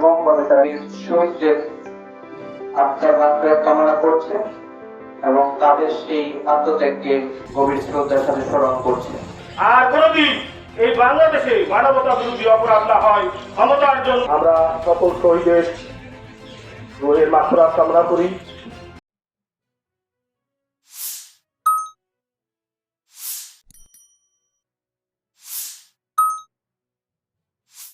এবং তারা শহীদদের আত্মার মাত্রায় কামনা করছে এবং তাদের সেই আত্মত্যাগকে গভীর শ্রদ্ধার সাথে স্মরণ করছে। আর কোনদিন এই বাংলাদেশে মানবতা বিরোধী অপরাধ না হয় ক্ষমতার জন্য আমরা সকল শহীদের রোহের মাত্রা কামনা করি।